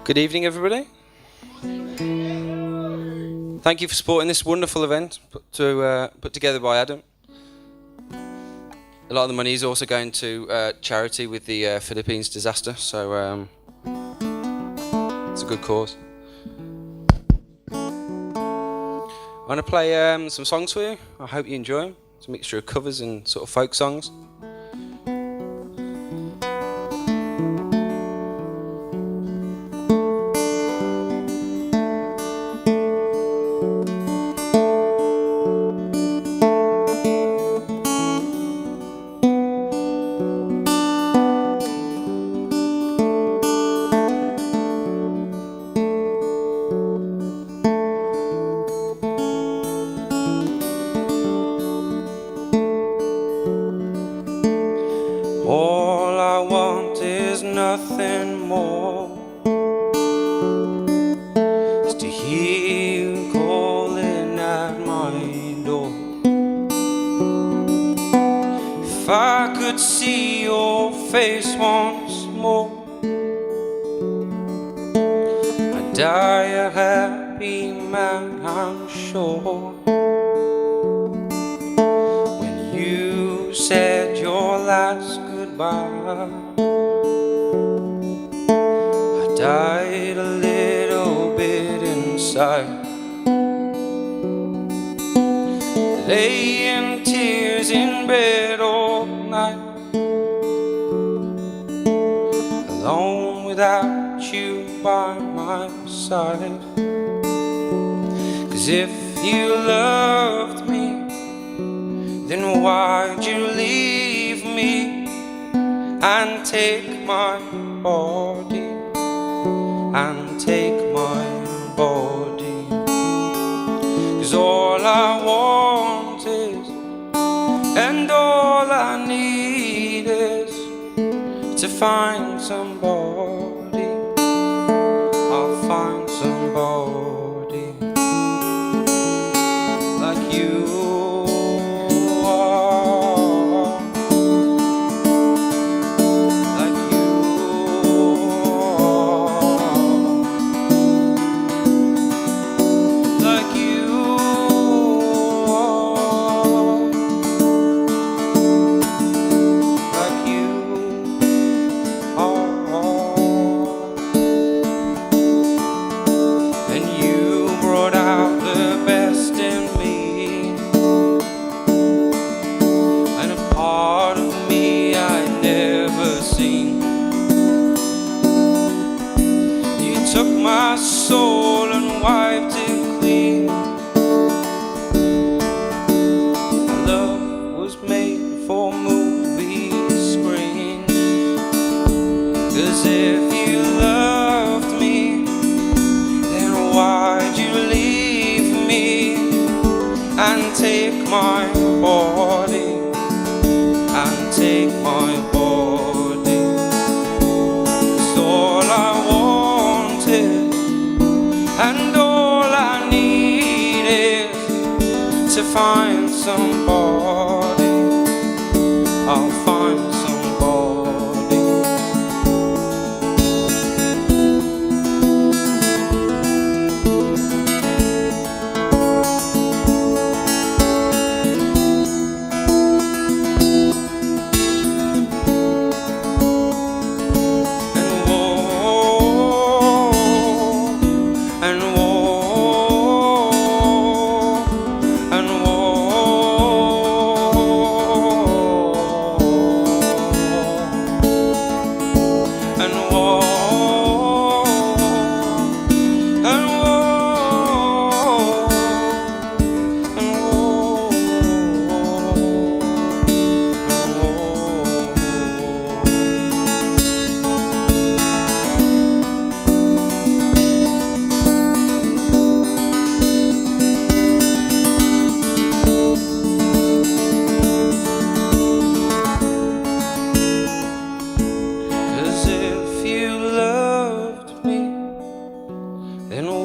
Good evening, everybody. Thank you for supporting this wonderful event put together by Adam. A lot of the money is also going to charity with the Philippines disaster, so it's a good cause. I'm going to play some songs for you. I hope you enjoy them. It's a mixture of covers and sort of folk songs. All I want is nothing more, is to hear you calling at my door. If I could see your face once more, I'd die a happy man, I'm sure. When you said your last goodbye, I died a little bit inside, lay in tears in bed all night, alone without you by my side. 'Cause if you loved me, then why'd you leave me and take my body, and take my body? 'Cause all I want is, and all I need is, to find somebody. I'll find somebody like you. Took my soul and wiped it clean. Our love was made for movie screens. 'Cause if you loved me, then why'd you leave me and take my body, and take my body? 'Cause all I want, and all I need is to find somebody. I'll find somebody.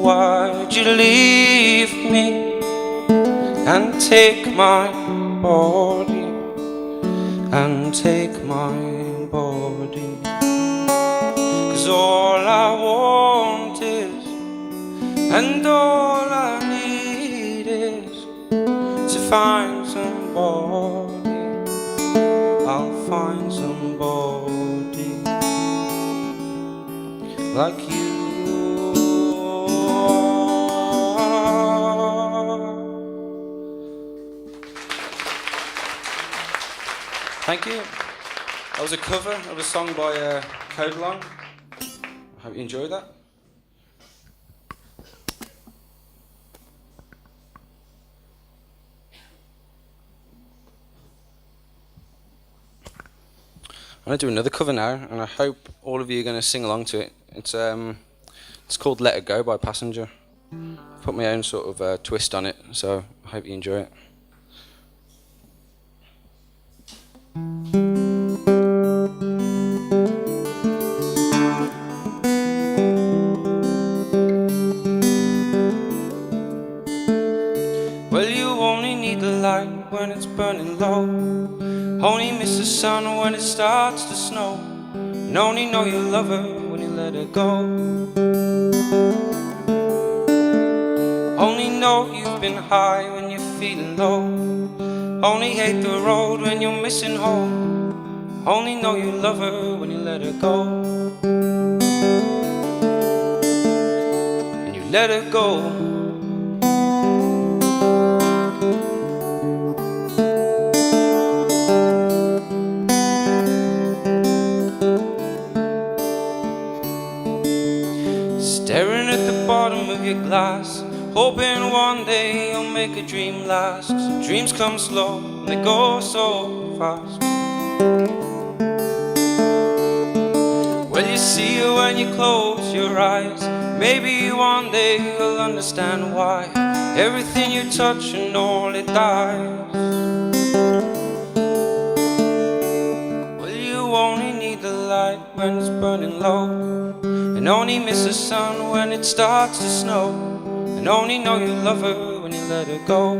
Why'd you leave me and take my body, and take my body? 'Cause all I want and all I need is to find somebody. I'll find somebody like you. Thank you. That was a cover of a song by Codelong. I hope you enjoyed that. I'm going to do another cover now, and I hope all of you are going to sing along to it. It's called Let It Go by Passenger. I put my own sort of twist on it, so I hope you enjoy it. Well, you only need the light when it's burning low, only miss the sun when it starts to snow, and only know you love her when you let her go. Only know you've been high when you're feeling low, only hate the road when you're missing home, only know you love her when you let her go. And you let her go. Staring at the bottom of your glass, hoping one day you'll make a dream last. 'Cause dreams come slow and they go so fast. Well, you see her when you close your eyes. Maybe one day you'll understand why everything you touch and all it dies. Well, you only need the light when it's burning low, and only miss the sun when it starts to snow, and only know you love her when you let her go.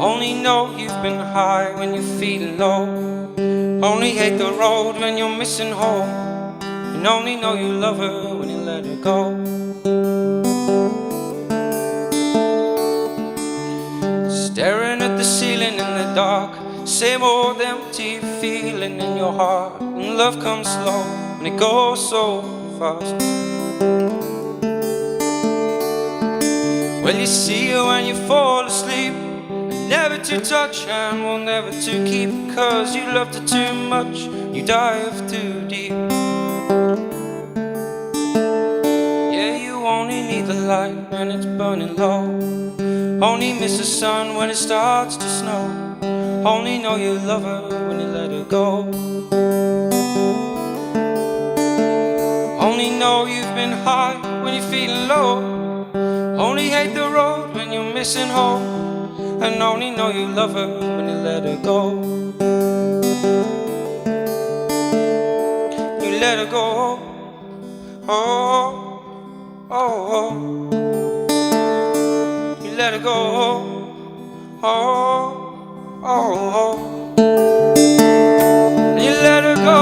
Only know you've been high when you're feeling low, only hate the road when you're missing home, and only know you love her when you let her go. Staring at the ceiling in the dark, same old empty feeling in your heart, and love comes slow and it goes so fast. Well, you see her when you fall asleep, and never to touch and will never to keep, 'cause you loved her too much, you dive too deep. Yeah, you only need the light when it's burning low, only miss the sun when it starts to snow, only know you love her when you let her go. Only know you've been high when you're feeling low, only hate the road when you're missing home, and only know you love her when you let her go. You let her go. Oh, oh, oh. You let her go. Oh, oh, oh. You let her go.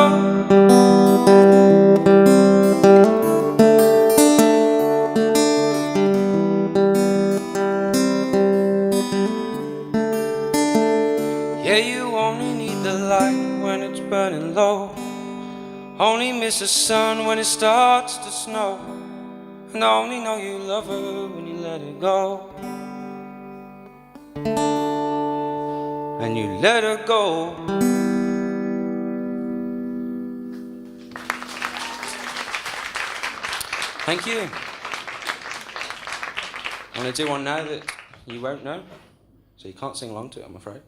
Yeah, you only need the light when it's burning low, only miss the sun when it starts to snow, and only know you love her when you let her go. And you let her go. Thank you. I'm going to do one now that you won't know, so you can't sing along to it, I'm afraid.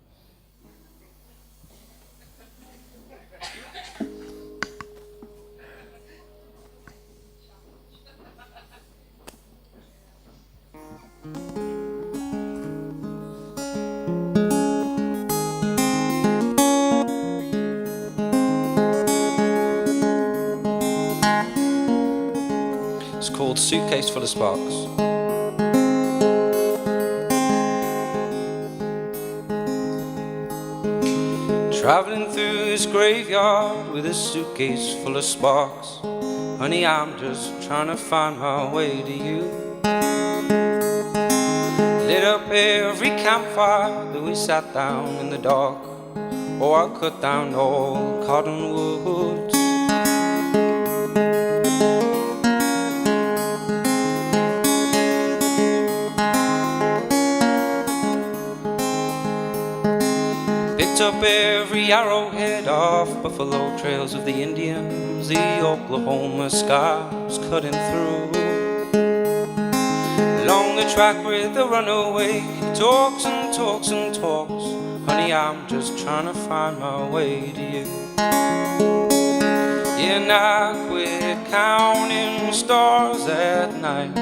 It's called Suitcase Full of Sparks. Traveling through this graveyard with a suitcase full of sparks, Honey, I'm just trying to find my way to you. Lit up every campfire that we sat down in the dark. Oh, I cut down all cottonwoods. Picked up every arrowhead off buffalo trails of the Indians. The Oklahoma sky was cutting through. Along the track with the runaway, he talks and talks and talks. Honey, I'm just trying to find my way to you. Yeah, and I quit counting stars at night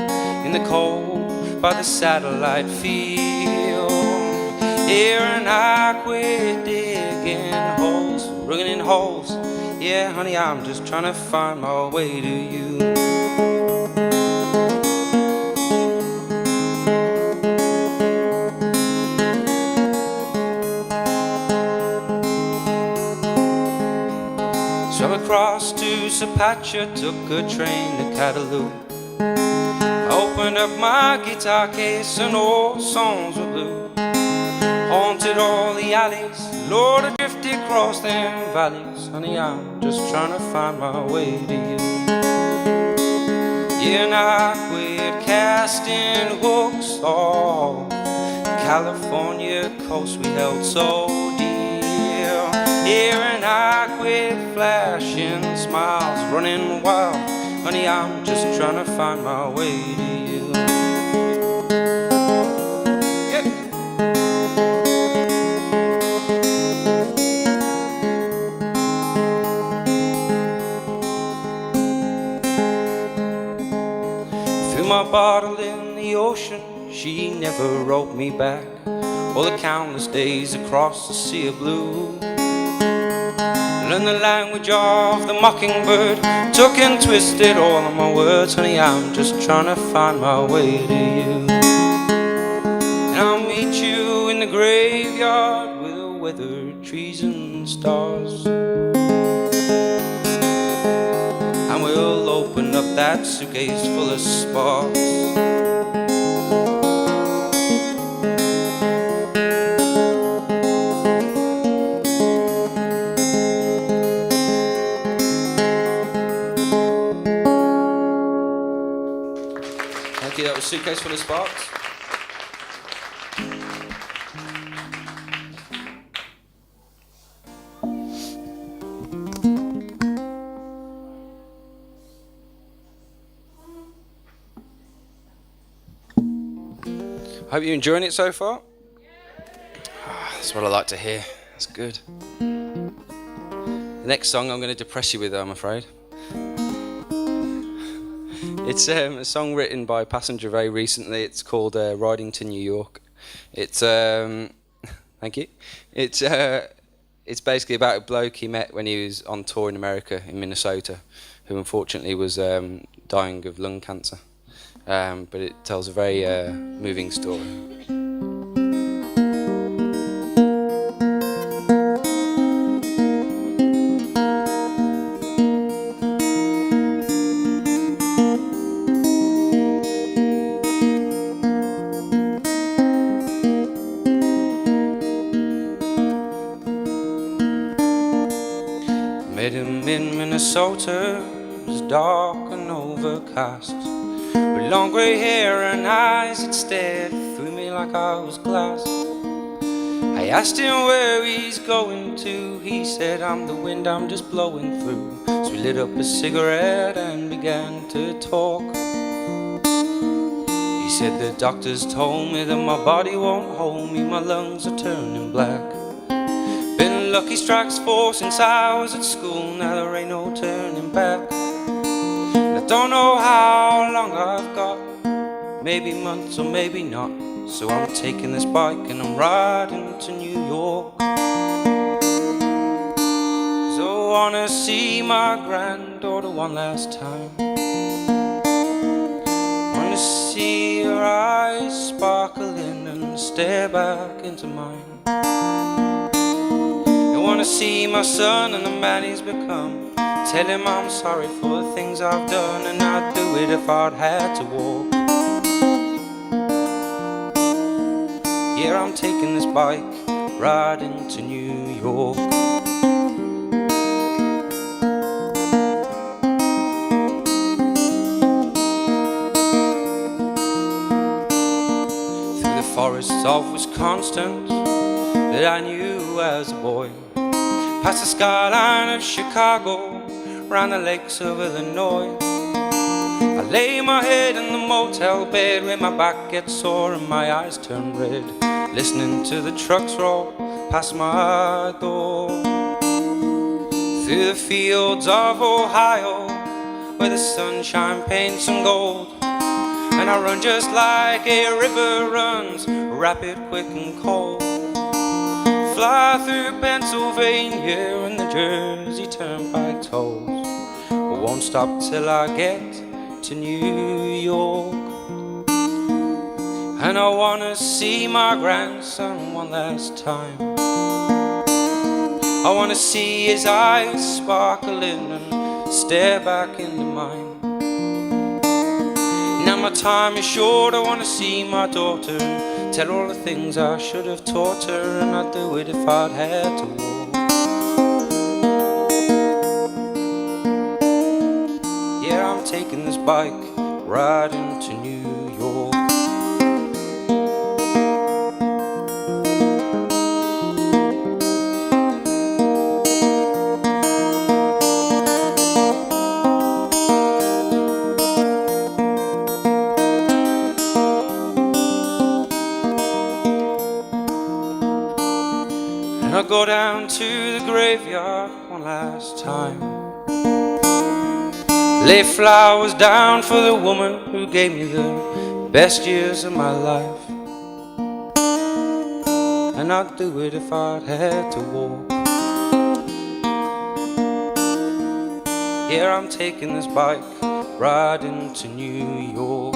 in the cold by the satellite field. Yeah, and I quit digging holes, running holes. Yeah, honey, I'm just trying to find my way to you. Swam across to Sapatcha, took a train to Cataloo. I opened up my guitar case and all songs were blue. Haunted all the alleys, Lord, I drifted across them valleys. Honey, I'm just trying to find my way to you. Yeah, and I quit casting hooks off the California coast we held so dear. Yeah, and I quit flashing smiles, running wild. Honey, I'm just trying to find my way to you. My bottle in the ocean, she never wrote me back. All the countless days across the sea of blue. Learned the language of the mockingbird, took and twisted all of my words. Honey, I'm just trying to find my way to you. And I'll meet you in the graveyard with the weathered trees and stars. And we'll open up that suitcase full of sparks. Thank you, that was Suitcase Full of Sparks. Hope you're enjoying it so far. That's what I like to hear. That's good. The next song I'm going to depress you with, I'm afraid. It's a song written by Passenger Ray recently. It's called Riding to New York. It's thank you. It's basically about a bloke he met when he was on tour in America, in Minnesota, who unfortunately was dying of lung cancer. But it tells a very moving story. Met him in Minnesota, it was dark and overcast. With long grey hair and eyes that stared through me like I was glass. I asked him where he's going to. He said, I'm the wind, I'm just blowing through. So we lit up a cigarette and began to talk. He said, the doctors told me that my body won't hold me, my lungs are turning black. Been lucky strikes 4 since I was at school, now there ain't no turning back. I don't know how long I've got, maybe months or maybe not. So I'm taking this bike and I'm riding to New York. 'Cause I wanna see my granddaughter one last time. Wanna see her eyes sparkling and stare back into mine. I wanna see my son and the man he's become. Tell him I'm sorry for the things I've done, and I'd do it if I'd had to walk. Yeah, I'm taking this bike right into New York. Through the forests of Wisconsin that I knew as a boy, past the skyline of Chicago, round the lakes of Illinois. I lay my head in the motel bed where my back gets sore and my eyes turn red, listening to the trucks roll past my door. Through the fields of Ohio, where the sunshine paints them gold, and I run just like a river runs, rapid, quick and cold. Fly through Pennsylvania and the Jersey Turnpike tolls, won't stop till I get to New York. And I wanna see my grandson one last time. I wanna see his eyes sparkling and stare back into mine. Now my time is short, I wanna see my daughter, tell all the things I should have taught her, and I'd do it if I'd had to walk. Yeah, I'm taking this bike right into New York. And I go down to the graveyard one last time, lay flowers down for the woman who gave me the best years of my life. And I'd do it if I'd had to walk. Yeah, I'm taking this bike right into New York.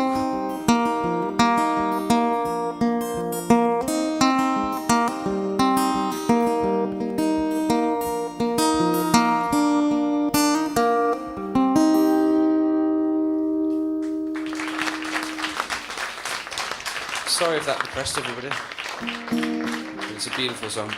Sorry if that depressed everybody. It's a beautiful song.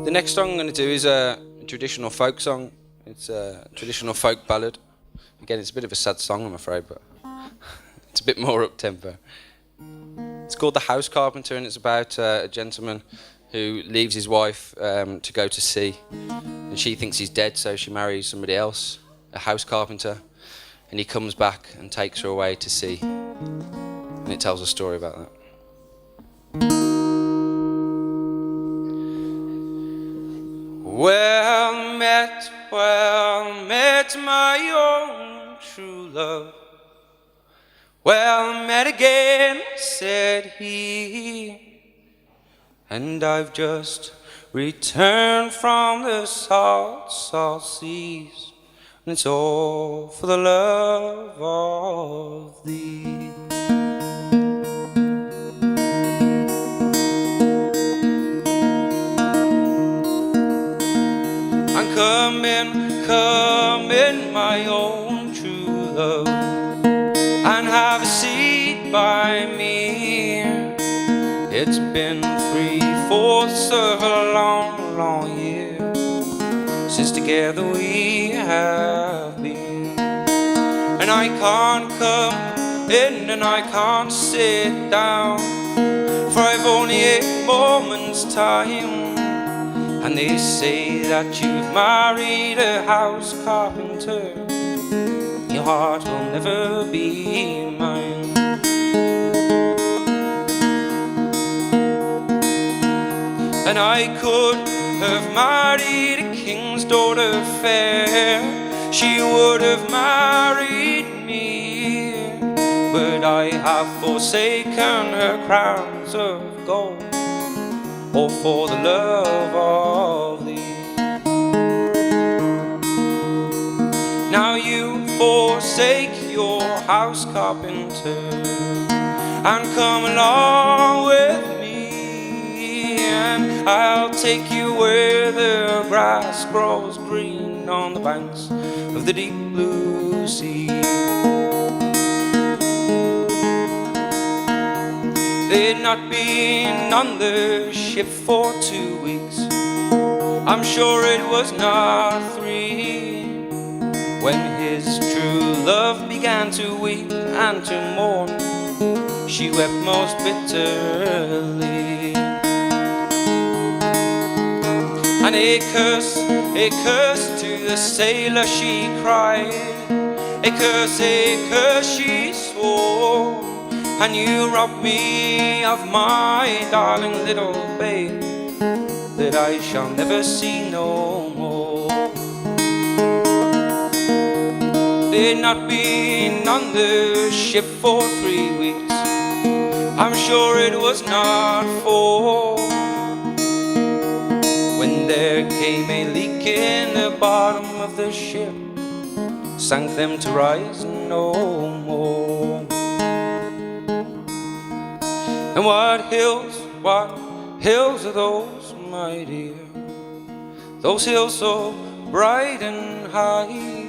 The next song I'm going to do is a traditional folk song. It's a traditional folk ballad. Again, it's a bit of a sad song, I'm afraid, but it's a bit more up-tempo. It's called The House Carpenter, and it's about a gentleman who leaves his wife to go to sea. And she thinks he's dead, so she marries somebody else, a house carpenter, and he comes back and takes her away to sea. And it tells a story about that. Well met, my own true love. Well met again, said he, and I've just returned from the salt, salt seas, and it's all for the love of thee. Come in, my own true love, and have a seat by me. It's been 3/4 of a long, long year since together we have been. And I can't come in and I can't sit down, for I've only a moment's time. And they say that you've married a house carpenter, your heart will never be mine. And I could have married a king's daughter fair, she would have married me, but I have forsaken her crowns of gold, all for the love of thee. Now you forsake your house carpenter and come along with me, and I'll take you where the grass grows green on the banks of the deep blue sea. They'd not been on the ship for 2 weeks, I'm sure it was not 3, when his true love began to weep and to mourn. She wept most bitterly, and a curse to the sailor she cried, a curse she swore. And you robbed me of my darling little babe that I shall never see no more. They'd not been on the ship for 3 weeks, I'm sure it was not 4, when there came a leak in the bottom of the ship, sank them to rise no more. And what hills are those, my dear? Those hills so bright and high.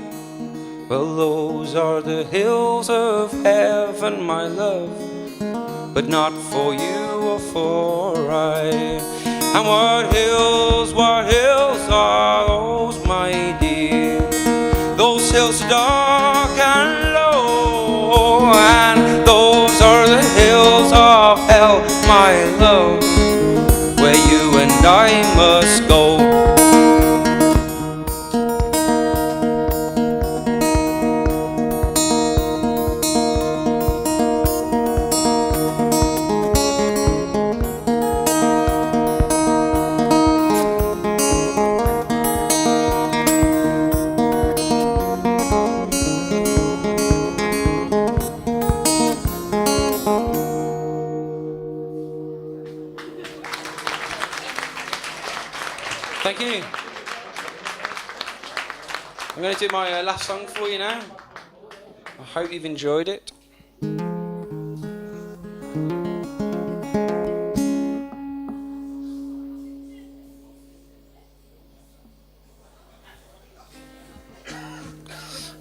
Well, those are the hills of heaven, my love, but not for you or for I. And what hills are those, my dear? Those hills are dark and low, and those are the hills of hell, my love, where you and I must go. Thank you. I'm going to do my last song for you now. I hope you've enjoyed it.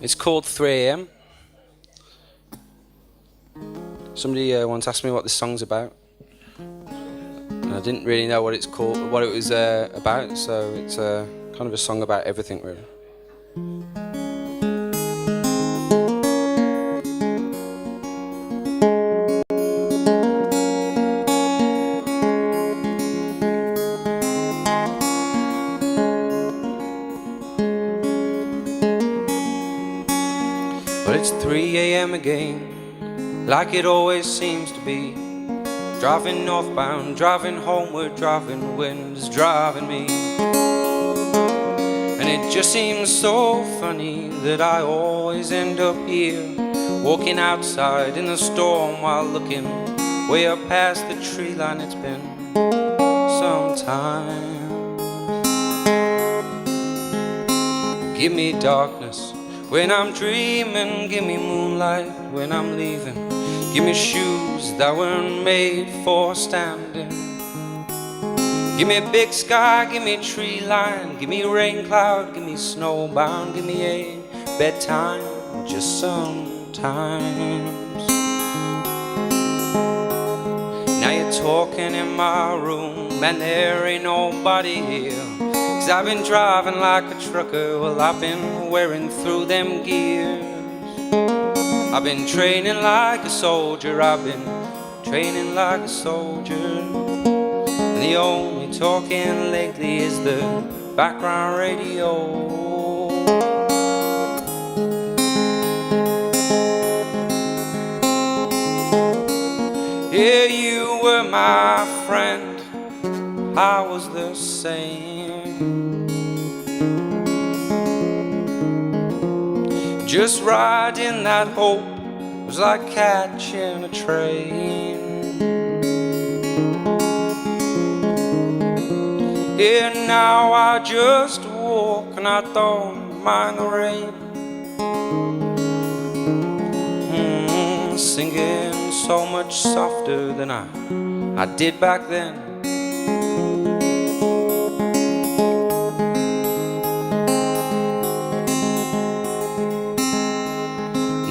It's called 3 AM. Somebody once asked me what this song's about. I didn't really know what it's called, what it was about, so it's kind of a song about everything, really. But it's 3 AM again, like it always seems to be. Driving northbound, driving homeward, driving wind is driving me. And it just seems so funny that I always end up here, walking outside in the storm while looking way up past the tree line. It's been some time. Give me darkness when I'm dreaming, give me moonlight when I'm leaving. Give me shoes that weren't made for standing. Give me a big sky, give me a tree line, give me a rain cloud, give me snowbound, give me a bedtime just sometimes. Now you're talking in my room and there ain't nobody here, 'cause I've been driving like a trucker, well I've been wearing through them gears. I've been training like a soldier, I've been training like a soldier. And the only talking lately is the background radio. Yeah, you were my friend, I was the same. Just riding that hope was like catching a train. Yeah, now I just walk and I don't mind the rain. Singing so much softer than I did back then.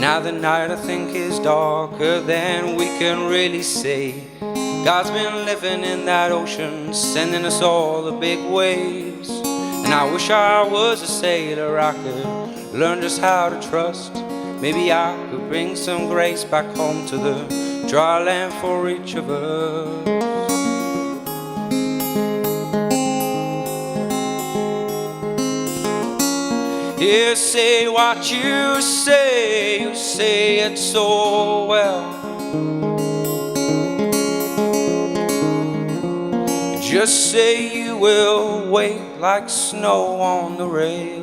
Now the night I think is darker than we can really see. God's been living in that ocean, sending us all the big waves. And I wish I was a sailor, I could learn just how to trust. Maybe I could bring some grace back home to the dry land for each of us. Yeah, say what you say it so well. Just say you will wait like snow on the rail.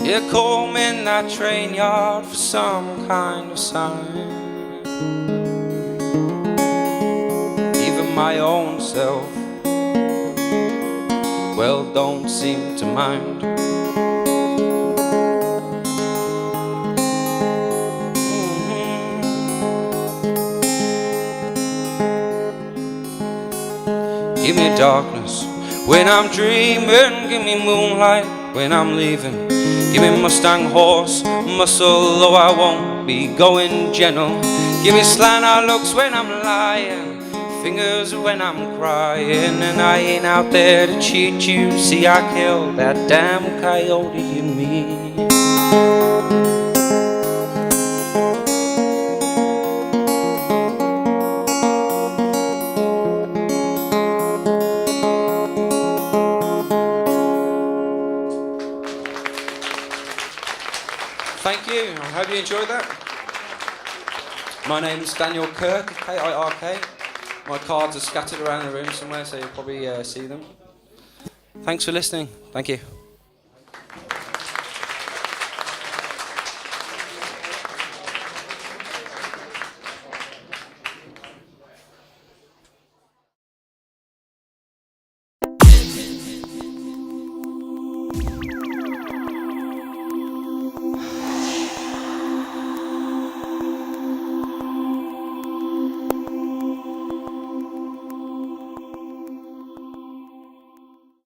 Yeah, call me in that train yard for some kind of sign. Even my own self, well, don't seem to mind. Give me darkness when I'm dreaming, give me moonlight when I'm leaving. Give me Mustang horse, muscle, though I won't be going gentle. Give me slant-eye looks when I'm lying, fingers when I'm crying. And I ain't out there to cheat you, see I killed that damn coyote in me. Thank you, I hope you enjoyed that. My name's Daniel Kirk, K-I-R-K. My cards are scattered around the room somewhere, so you'll probably see them. Thanks for listening. Thank you.